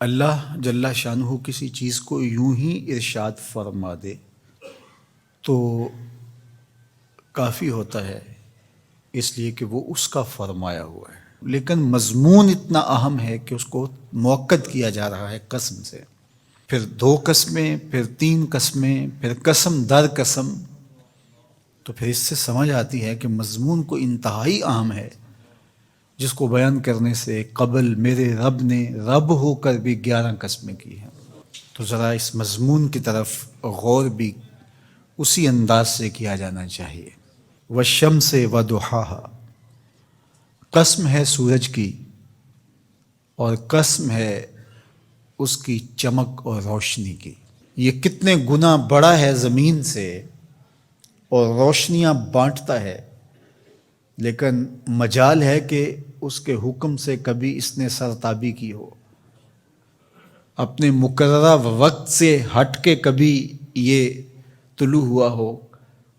اللہ جل شانہ کسی چیز کو یوں ہی ارشاد فرما دے تو کافی ہوتا ہے، اس لیے کہ وہ اس کا فرمایا ہوا ہے، لیکن مضمون اتنا اہم ہے کہ اس کو موقت کیا جا رہا ہے قسم سے، پھر 2 قسمیں، پھر 3 قسمیں، پھر قسم در قسم، تو پھر اس سے سمجھ آتی ہے کہ مضمون کو انتہائی اہم ہے، جس کو بیان کرنے سے قبل میرے رب نے رب ہو کر بھی 11 قسمیں کی ہیں۔ تو ذرا اس مضمون کی طرف غور بھی اسی انداز سے کیا جانا چاہیے۔ والشمس وضحاہا، قسم ہے سورج کی اور قسم ہے اس کی چمک اور روشنی کی۔ یہ کتنے گنا بڑا ہے زمین سے اور روشنیاں بانٹتا ہے، لیکن مجال ہے کہ اس کے حکم سے کبھی اس نے سرتابی کی ہو، اپنے مقررہ وقت سے ہٹ کے کبھی یہ طلوع ہوا ہو،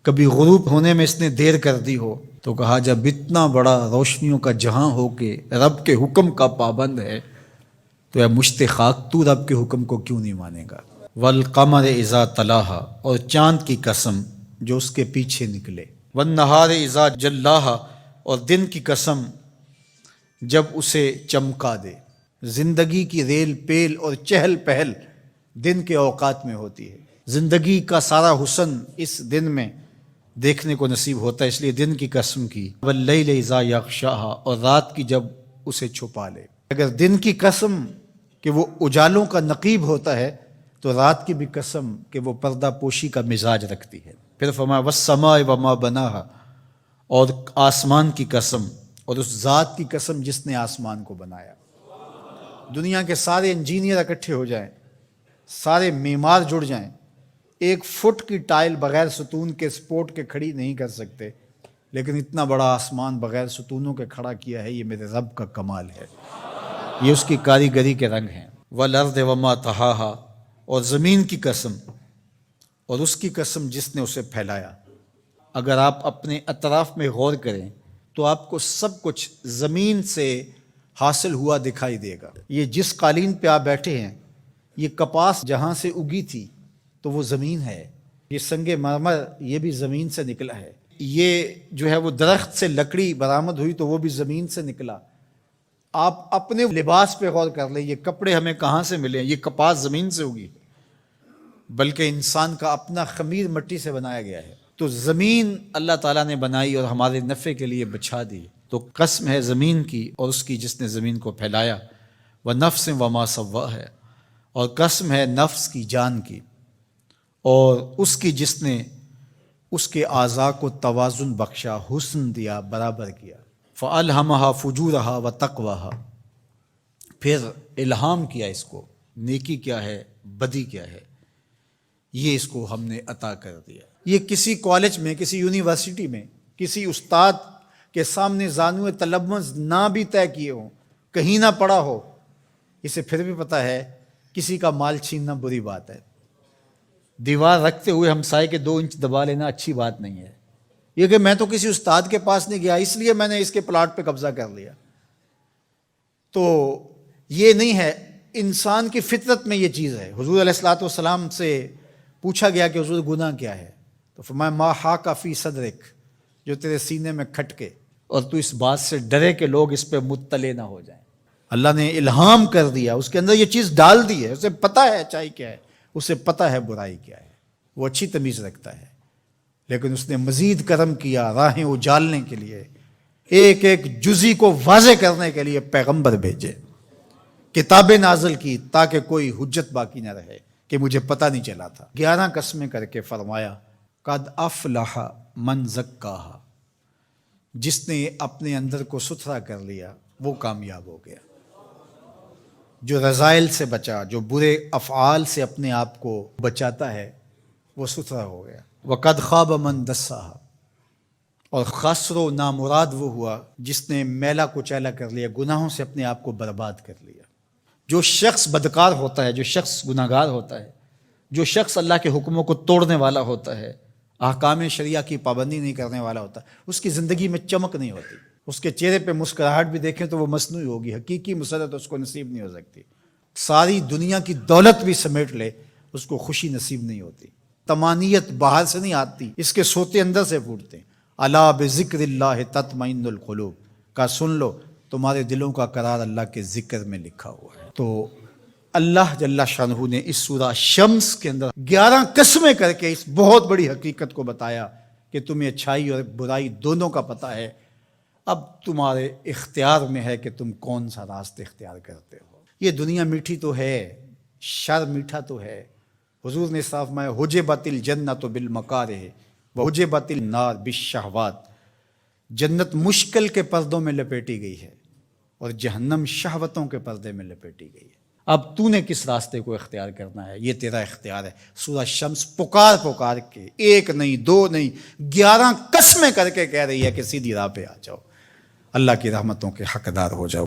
کبھی غروب ہونے میں اس نے دیر کر دی ہو، تو کہا جب اتنا بڑا روشنیوں کا جہاں ہو کے رب کے حکم کا پابند ہے تو اے مشت خاک تو رب کے حکم کو کیوں نہیں مانے گا۔ والقمر اذا تلاہا، اور چاند کی قسم جو اس کے پیچھے نکلے۔ والنہار اذا جلاہا، اور دن کی قسم جب اسے چمکا دے۔ زندگی کی ریل پیل اور چہل پہل دن کے اوقات میں ہوتی ہے، زندگی کا سارا حسن اس دن میں دیکھنے کو نصیب ہوتا ہے، اس لیے دن کی قسم کی۔ واللیل اذا یغشاہا، اور رات کی جب اسے چھپا لے۔ اگر دن کی قسم کہ وہ اجالوں کا نقیب ہوتا ہے تو رات کی بھی قسم کہ وہ پردہ پوشی کا مزاج رکھتی ہے۔ پھر فرمایا والسماء وما بناہا، اور آسمان کی قسم اور اس ذات کی قسم جس نے آسمان کو بنایا۔ دنیا کے سارے انجینئر اکٹھے ہو جائیں، سارے معمار جڑ جائیں، 1 فٹ کی ٹائل بغیر ستون کے سپورٹ کے کھڑی نہیں کر سکتے، لیکن اتنا بڑا آسمان بغیر ستونوں کے کھڑا کیا ہے، یہ میرے رب کا کمال ہے، یہ اس کی کاریگری کے رنگ ہیں۔ والارض وما طحاہا، اور زمین کی قسم اور اس کی قسم جس نے اسے پھیلایا۔ اگر آپ اپنے اطراف میں غور کریں تو آپ کو سب کچھ زمین سے حاصل ہوا دکھائی دے گا۔ یہ جس قالین پہ آپ بیٹھے ہیں، یہ کپاس جہاں سے اگی تھی تو وہ زمین ہے، یہ سنگ مرمر یہ بھی زمین سے نکلا ہے، یہ جو ہے وہ درخت سے لکڑی برآمد ہوئی تو وہ بھی زمین سے نکلا۔ آپ اپنے لباس پہ غور کر لیں، یہ کپڑے ہمیں کہاں سے ملے ہیں؟ یہ کپاس زمین سے ہوگی، بلکہ انسان کا اپنا خمیر مٹی سے بنایا گیا ہے۔ تو زمین اللہ تعالیٰ نے بنائی اور ہمارے نفع کے لیے بچھا دی، تو قسم ہے زمین کی اور اس کی جس نے زمین کو پھیلایا۔ وَنَفْسٍ وَمَا سَوَّاهَا، اور قسم ہے نفس کی، جان کی، اور اس کی جس نے اس کے اعضاء کو توازن بخشا، حسن دیا، برابر کیا۔ فَأَلْهَمَهَا فُجُورَهَا وَتَقْوَاهَا، پھر الہام کیا اس کو، نیکی کیا ہے، بدی کیا ہے، یہ اس کو ہم نے عطا کر دیا۔ یہ کسی کالج میں، کسی یونیورسٹی میں، کسی استاد کے سامنے زانوِ تلمذ نہ بھی طے کیے ہوں، کہیں نہ پڑھا ہو، اسے پھر بھی پتہ ہے کسی کا مال چھیننا بری بات ہے، دیوار رکھتے ہوئے ہمسائے کے 2 انچ دبا لینا اچھی بات نہیں ہے، یہ کہ میں تو کسی استاد کے پاس نہیں گیا اس لیے میں نے اس کے پلاٹ پہ قبضہ کر لیا، تو یہ نہیں ہے۔ انسان کی فطرت میں یہ چیز ہے۔ حضور علیہ الصلوۃ والسلام سے پوچھا گیا کہ حضور گناہ کیا ہے، تو فرمایا ما حاک فی صدرک، جو تیرے سینے میں کھٹکے اور تو اس بات سے ڈرے کہ لوگ اس پہ مطلع نہ ہو جائیں۔ اللہ نے الہام کر دیا، اس کے اندر یہ چیز ڈال دی ہے، اسے پتہ ہے اچائی کیا ہے، اسے پتہ ہے برائی کیا ہے، وہ اچھی تمیز رکھتا ہے، لیکن اس نے مزید کرم کیا راہیں اجالنے کے لیے، ایک ایک جزی کو واضح کرنے کے لیے پیغمبر بھیجے، کتابیں نازل کی تاکہ کوئی حجت باقی نہ رہے کہ مجھے پتہ نہیں چلا تھا۔ 11 قسمیں کر کے فرمایا قد افلح من زکاہا، جس نے اپنے اندر کو ستھرا کر لیا وہ کامیاب ہو گیا، جو رذائل سے بچا، جو برے افعال سے اپنے آپ کو بچاتا ہے وہ ستھرا ہو گیا۔ وقد خاب من دساہا، اور خسر و نامراد وہ ہوا جس نے میلا کچیلا کر لیا، گناہوں سے اپنے آپ کو برباد کر لیا۔ جو شخص بدکار ہوتا ہے، جو شخص گناہگار ہوتا ہے، جو شخص اللہ کے حکموں کو توڑنے والا ہوتا ہے، احکام شریعہ کی پابندی نہیں کرنے والا ہوتا، اس کی زندگی میں چمک نہیں ہوتی، اس کے چہرے پہ مسکراہٹ بھی دیکھیں تو وہ مصنوعی ہوگی، حقیقی مسرت اس کو نصیب نہیں ہو سکتی۔ ساری دنیا کی دولت بھی سمیٹ لے اس کو خوشی نصیب نہیں ہوتی. طمانیت باہر سے نہیں آتی، اس کے سوتے اندر سے پھوٹتے ہیں. الا بذکر اللہ تطمئن القلوب کا سن لو، تمہارے دلوں کا قرار اللہ کے ذکر میں لکھا ہوا ہے. تو اللہ جل شانہ نے اس سورہ شمس کے اندر 11 قسمیں کر کے اس بہت بڑی حقیقت کو بتایا کہ تمہیں اچھائی اور برائی دونوں کا پتہ ہے. اب تمہارے اختیار میں ہے کہ تم کون سا راستہ اختیار کرتے ہو. یہ دنیا میٹھی تو ہے، شر میٹھا تو ہے. حضور نے صاف فرمایا حجبت الجنت بالمکارہ وحجبت النار بالشہوات. جنت مشکل کے پردوں میں لپیٹی گئی ہے اور جہنم شہوتوں کے پردے میں لپیٹی گئی ہے. اب تو نے کس راستے کو اختیار کرنا ہے، یہ تیرا اختیار ہے. سورہ شمس پکار کے ایک نہیں، دو نہیں، 11 قسمیں کر کے کہہ رہی ہے کہ سیدھی راہ پہ آ جاؤ، اللہ کی رحمتوں کے حقدار ہو جاؤ.